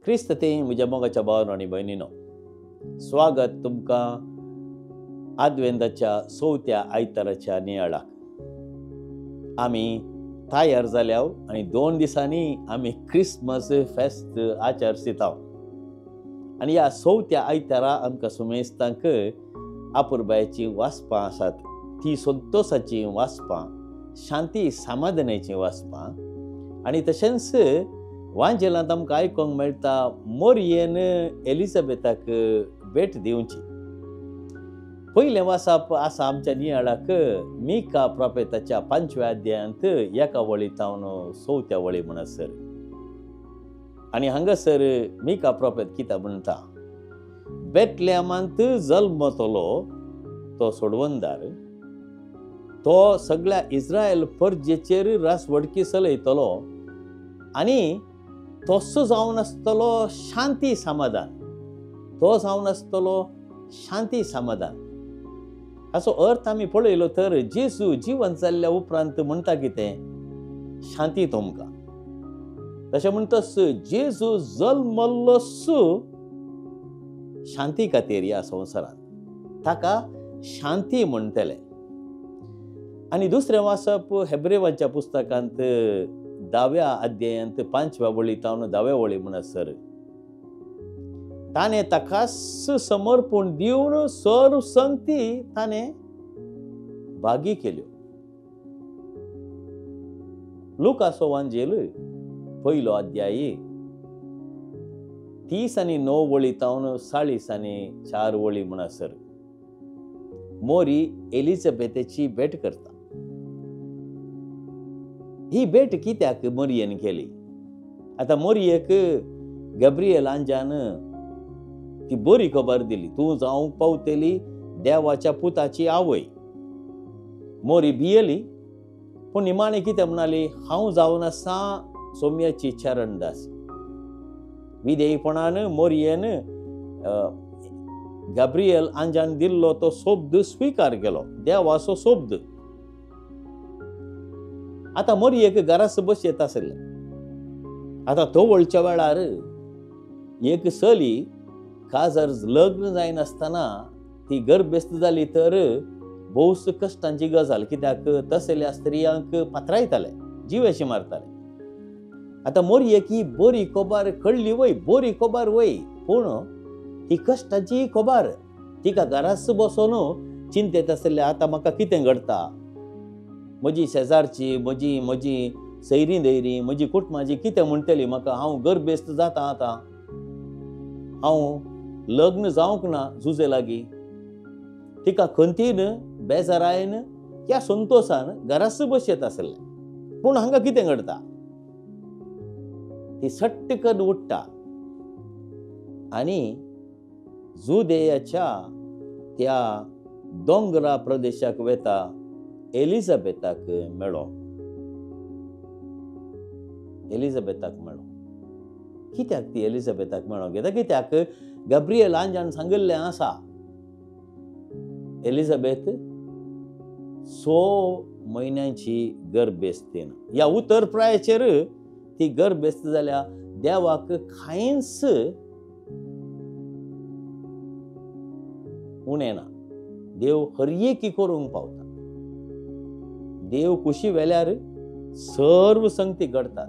क्रिस्त ते म्हज्या मोगाच्या भावांनो आनी भयणीनो, स्वागत तुमकां आदवेंदाच्या 4थ्या आयताराच्या नियाळाक. आमी तयार जाल्याव आनी 2 दिसांनी आमी क्रिसमस फेस्त आचारसिताव. आनी ह्या 4थ्या आयतारा आमकां सुमेस्तांक आपुरबायेची वाचपां आसात. ती संतोसाची वाचपां, शांती समाधानाची वाचपां. आनी तशेंच वांजेलांत आमकां आयकोंक मेळटा मोरयेन एलिझाबेथाक भेट दिवची. पयलें वाचप आसा आमच्या नियाळाक मिका प्रोफेताच्या 5व्या अध्यायांत 1 वळींतावन 4थ्या वळी म्हणसर. आनी हांगासर मिका प्रोफेत कितें म्हणटा, बेथलेहमांत जल्मतलो तो सोडवंदार, तो सगळ्या इस्रायल परजेचेर रासवडकी चलयतलो आनी तसो जावन आसतलो शांती समाधान. तो जावन आसतलो शांती समाधान. हाचो अर्थ आमी पळयलो तर जेजू जिवंत जाल्ल्या उपरांत म्हणटा कितें, शांती तुमकां. तशें म्हणटस जेजू जल्मल्लोच शांती खातीर ह्या संवसारांत, ताका शांती म्हणटले. आनी दुसरें वाचप हेब्रेवाच्या पुस्तकांत 10व्या अध्यायांत 5व्या वळींतावन 10व्या वळी म्हणसर. ताणें ताकाच समर्पण दिवन सर्व संगती ताणें भागी केल्यो. लुकाचो वांजेल 1 अध्याय 30 आनी 9 वळींतावन 40 आनी 4 वळी म्हणसर मोरी एलिझाबेथेची भेट करता. ही भेट कित्याक मोरयेन केली? आतां मोरयेक गब्रियल आंजान ती बरी खबर दिली, तूं जावंक पावतली देवाच्या पुताची आवय. मोरी भियेली, पूण निमाणें कितें म्हणाली, हांव जावन आसा सोम्याची चरणदास. विधेयपणान मोरयेन गब्रियल आंजान दिल्लो तो शब्द स्विकार केलो, देवाचो शब्द. आतां मोरयेक घरास बसयत आसले. आतां तो वळच्या वेळार एक चली काजर लग्न जायनासतना ती गर्भेस्त जाली तर भोवस कश्टांची गजाल, कित्याक तसल्या स्त्रियांक पात्रायताले, जिवेशी मारताले. आतां मोरयेक ही बरी खबर कळली वय, बरी खबर वय, पूण ती कश्टाची खबर. तिका घरास बसोन चिंतेत आसले, आतां म्हाका कितें घडटा, म्हजी शेजारची, म्हजी सैरी दैरी, म्हजी कुटुंबाची कितें म्हणटली म्हाका, हांव गर्भेस्त जाता, आतां हांव लग्न जावंक ना जुजे लागीं. तिका खंतीन बेजारायन त्या संतोषान घरास बसयत आसले. पूण हांगा कितें घडटा, ती सट्टकन उठटा आनी जुदेयाच्या त्या दोंगरा प्रदेशाक वेता एलिझाबेथाक मेळो. एलिझाबेथाक मेळो. कित्याक ती एलिझाबेथाक मेळो घेता? कित्याक गब्रियल आंजान सांगिल्लें आसा, एलिझाबेथ 6 म्हयन्यांची गर्भेस्तीन. ह्या उतर प्रायाचेर ती गर्भेस्त जाल्या. देवाक कांयच उणें ना. देव हरएकी करूंक पावता. देव कुशी वेल्यार सर्व संगती घडतात.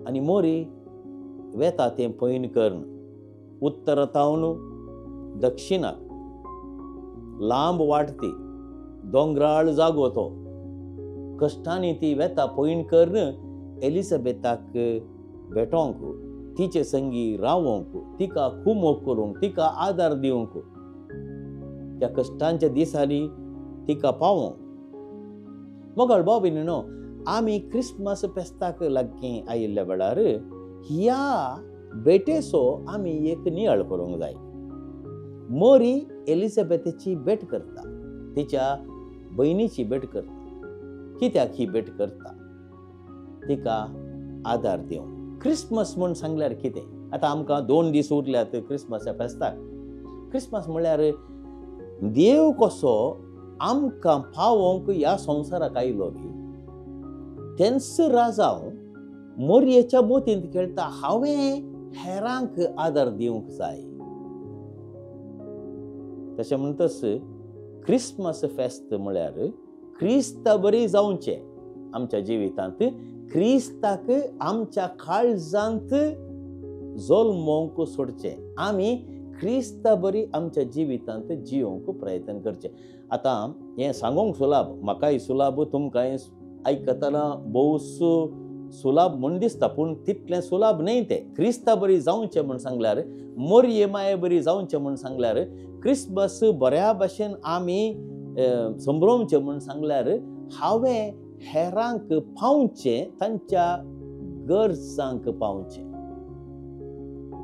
आनी मोरी वेता तें पयन कर्ण. उत्तरातावन दक्षिणाक लांब वाटती दोंगराळ जागो तो. कश्टांनी ती वेता पयन कर्ण एलिझाबेथाक भेटोंक, तिचे संगी रावोंक, तिका कुमोग करूंक, तिका आदार दिवंक, त्या कश्टांच्या दिसांनी तिका पावोंक. मोगळ भाव भयणीनो, आमी क्रिसमस फेस्ताक लागीं आयिल्ल्या वेळार ह्या भेटेचो आमी एक नियाळ करूंक जाय. मोरी एलिझाबेथेची भेट करता, तिच्या भयणीची भेट करता. कित्याक ही भेट करता? तिका आदार दिवंक. क्रिसमस म्हूण सांगल्यार कितें? आतां आमकां 2 दीस उरल्यात क्रिसमसा फेस्ताक. क्रिसमस म्हळ्यार देव कसो आमकां पावोवंक ह्या संवसाराक आयलो बी, तेंच राजाव मोरयेच्या मोतींत खेळटा हांवें हेरांक आदार दिवंक जाय. तशें म्हणटस क्रिसमस फेस्त म्हळ्यार क्रिस्त बरी जावचें आमच्या जिवितांत, क्रिस्ताक आमच्या काळजांत जल्मोवंक सोडचें, आमी क्रिस्ता बरी आमच्या जिवितांत जिवंक प्रयत्न करचे. आतां हें सांगूंक सुलाभ, म्हाकाय सुलाभ, तुमकांय आयकतना भोवूस सुलाभ म्हूण दिसता, पूण तितलें सुलाभ न्हय तें. क्रिस्ता बरी जावचें म्हूण सांगल्यार, मोरये माये बरी जावचें म्हूण सांगल्यार, क्रिसमस बऱ्या भाशेन आमी संभ्रमचें म्हूण सांगल्यार, हांवें हेरांक पावचें, तांच्या गरजांक पावचें.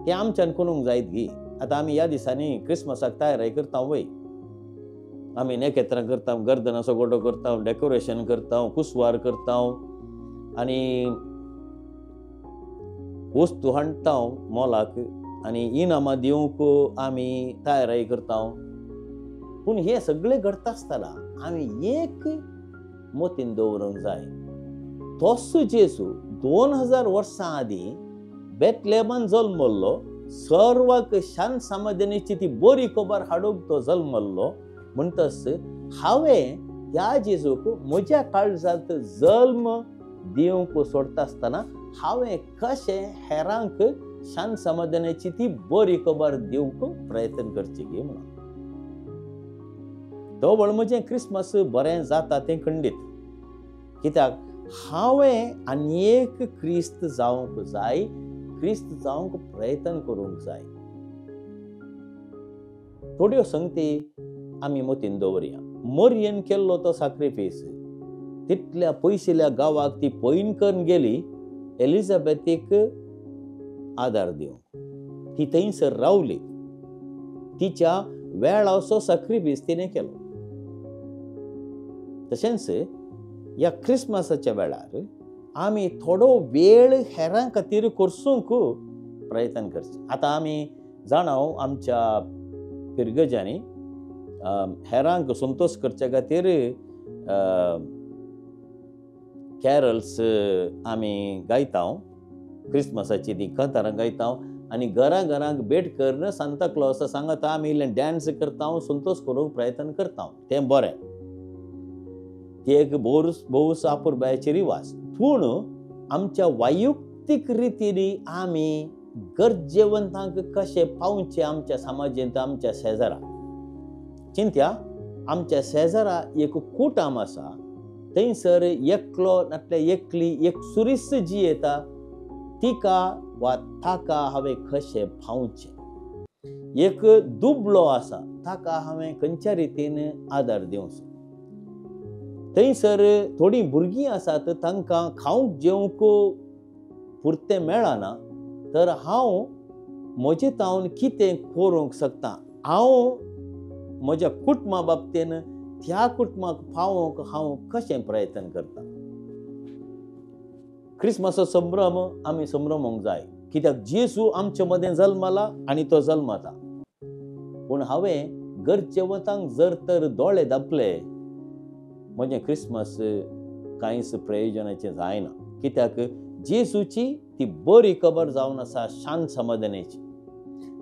तें आमच्यान करूंक जायत गी. आतां आमी ह्या दिसांनी क्रिसमसाक तयारी करता वय, आमी नेकेत्रां करता, गर्दनाचो गोडो करता, डेकोरेशन करता, कुसवार करता आनी वस्तू हाडटा मोलाक आनी इनामां दिवंक आमी तयारी करता. पूण हे सगळें घडटा आसतना आमी एक मोतीन दवरूंक जाय. तोच जेजू 2000 वर्सां आदीं बेथलेहमांत जल्मल्लो, सर्वाक शांत समाधानाची ती बरी खबर हाडूंक तो जल्मल्लो. म्हणटस हांवें ह्या जेजूक म्हज्या काळजांत जल्म दिवंक सोडटा आसतना हांवें कशें हेरांक शांत समाधानाची ती बरी खबर दिवंक प्रयत्न करची गे म्हणून. तो वळ म्हजें क्रिसमस बरें जाता तें खंडीत. कित्याक हांवें आनीक क्रिस्त जावंक जाय, क्रिस्त जावंक प्रयत्न करूंक जाय. थोड्यो संगती आमी मतीन दवरया. मोरयेन केल्लो तो सॅक्रिफायस, तितल्या पयशिल्ल्या गांवाक ती पयन करून गेली एलिझाबेथीक आदार दिवंक. ती थंयसर रावली, तिच्या वेळाचो सॅक्रिफायस तिणें केलो. तशेंच ह्या क्रिसमसाच्या वेळार आमी थोडो वेळ हेरां खातीर करसूंक प्रयत्न करचे. आतां आमी जाणा आमच्या पिरगज्यांनी हेरांक संतोश करचे खातीर कॅरल्स आमी गायता, क्रिसमसाची ती कांतारां गायता आनी घरां घरांक भेट करून सांता क्लॉस सांगता आमी इल्लें डॅन्स करता, संतोश करूंक प्रयत्न करता. तें बरें, ती एक भोवूस आपुरबायेची रिवाज. पूण आमच्या वैयक्तीक रितीनी आमी गरजेवंतांक कशें पावचें आमच्या समाजांत, आमच्या शेजारा. चिंत्या, आमच्या शेजारा एक कुटुंब आसा, थंयसर एकलो नाटल्या एकली एक सुरीस जी येता, तिका वा ताका हांवें कशें पावचें. एक दुबळो आसा, ताका हांवें खंयच्या रितीन आदार दिवचो. थंयसर थोडीं भुरगीं आसात, तांकां खावंक जेवंक पुरतें मेळना, तर हांव म्हजे तावन कितें करूंक शकता. हांव म्हज्या कुटुंबा बाबतीन त्या कुटुंबाक पावोवंक हांव कशें प्रयत्न करता. क्रिसमसाचो संभ्रम आमी संभ्रमूंक जाय, कित्याक जेजू आमचे मदें जल्मला आनी तो जल्मता. पूण हांवें गरजेवंतांक जर तर दोळे धांपले, म्हजें क्रिसमस कांयच प्रयोजनाचें जायना. कित्याक जेजूची ती बरी खबर जावन आसा शांत समाधानाची.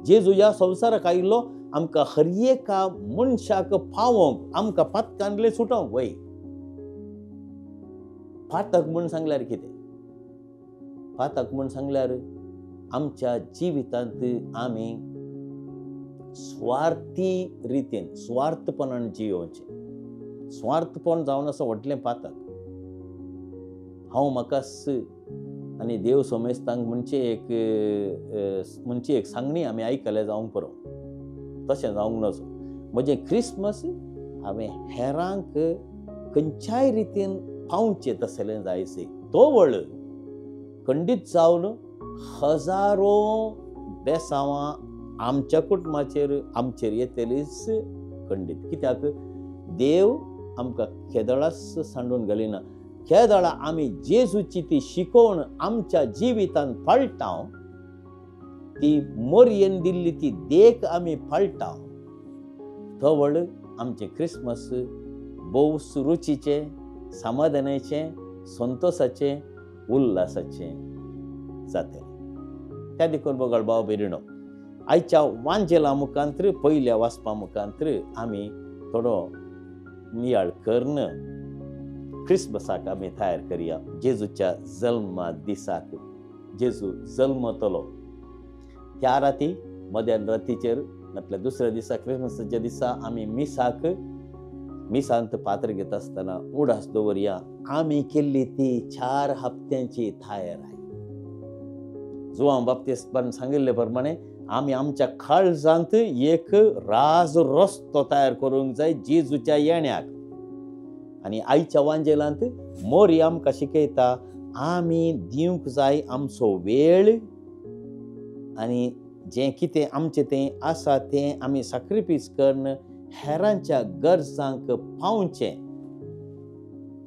जेजू ह्या संवसाराक आयिल्लो आमकां हर एका मनशाक पावोवंक, आमकां पातकांतले सुटोवंक. वय पातक म्हूण सांगल्यार कितें? पातक म्हूण सांगल्यार आमच्या जिवितांत आमी स्वार्थी रितीन, स्वार्थपणान जियोवचें. स्वार्थपण जावन आसा व्हडलें पातक. हांव म्हाकाच आनी देव सोमेस्तांक म्हणची एक सांगणी आमी आयकले जावंक पुरो. तशें जावंक नजो. म्हजें क्रिसमस हांवें हेरांक खंयच्याय रितीन पावचें तसलें जायसै. तो वळ खंडीत जावन हजारो बेसांवां आमच्या कुटुंबाचेर आमचेर येतलीच खंडीत. कित्याक देव आमकां केदळाच सांडून घालिना. केदळा आमी जेजूची ती शिकोवण आमच्या जिवितांत पाळटा, ती मोरयेन दिल्ली ती देख आमी पाळटा. तो वळ आमचें क्रिसमस भोव रुचीचें, समाधानाचें, संतोशाचें, उल्हासाचें जातले. त्या देखून बघाळ भाव भयणीनो, आयच्या वांजेला मुखांतर पयल्या वाचपा मुखांतर आमी थोडो नियाळ कर्ण क्रिस्मसाक आमी तयार करया. जेजूच्या जल्मा दिसाक जेजू जल्मतलो त्या राती मध्यान रातीचेर नातल्या दुसऱ्या दिसा क्रिस्मसाच्या दिसा आमी मिसांत पात्र घेत आसतना उडास दवरया. आमी केल्ली ती 4 हप्त्यांची तयार आहे. जुआंव बाप्तिस्तान सांगिल्ले प्रमाणे आमी आमच्या काळजांत एक राज रस्तो तयार करूंक जाय जेजूच्या येण्याक. आणि आयच्या वांजेलांत मोरी आमकां शिकयता आमी दिवंक जाय आमचो वेळ आनी जें कितें आमचें तें आसा तें आमी सॅक्रिफायस करून हेरांच्या गरजांक पावचें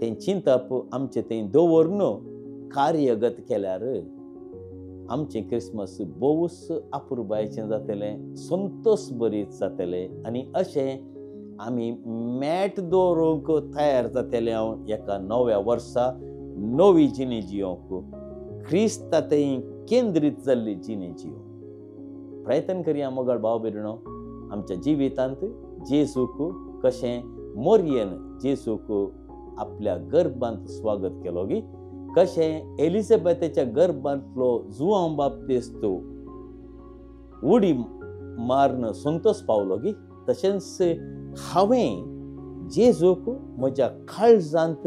तें चिंतप आमचें तें दवरून कार्यगत केल्यार आमचें क्रिस्मस भोवूच अपुरबायेचें जातलें, संतोश भरीत जातलें. आनी अशें आमी मेट दवरूंक तयार जातले हांव एका नव्या वर्सा नवी जिणी जियोंक क्रिस्तांतय केंद्रीत जाल्ली जिणी जियोंक. प्रयत्न करया मोगाळ भाव भयणीनो, आमच्या जिवितांत जेजूक कशें मोरयेन जेजूक आपल्या गर्भांत स्वागत केलो गी, कशें एलिझाबेथाच्या गर्भांतलो जुआंव बाप्तिस्त उडी मारून संतोष पावलो गी, तशेंच हांवें जेजूक म्हज्या काळजांत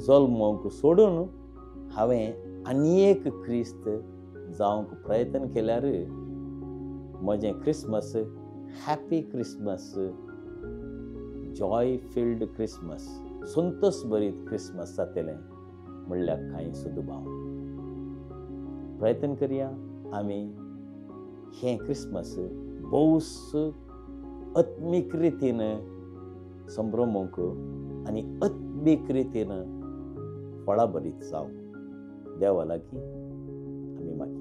जल्मोवंक सोडून हांवें आनी एक क्रिस्त जावंक प्रयत्न केल्यार म्हजें Christmas happy Christmas, Joy field Christmas, Santosh भरीत क्रिस्मस जातलें म्हणल्यार कांय सुदभाव. प्रयत्न करया आमी हें क्रिस्मस भोवूच आत्मीक रितीन संभ्रमूंक आनी आत्मीक रितीन फळां भरीत जावंक देवा लागीं आमी मागया.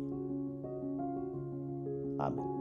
आमेन.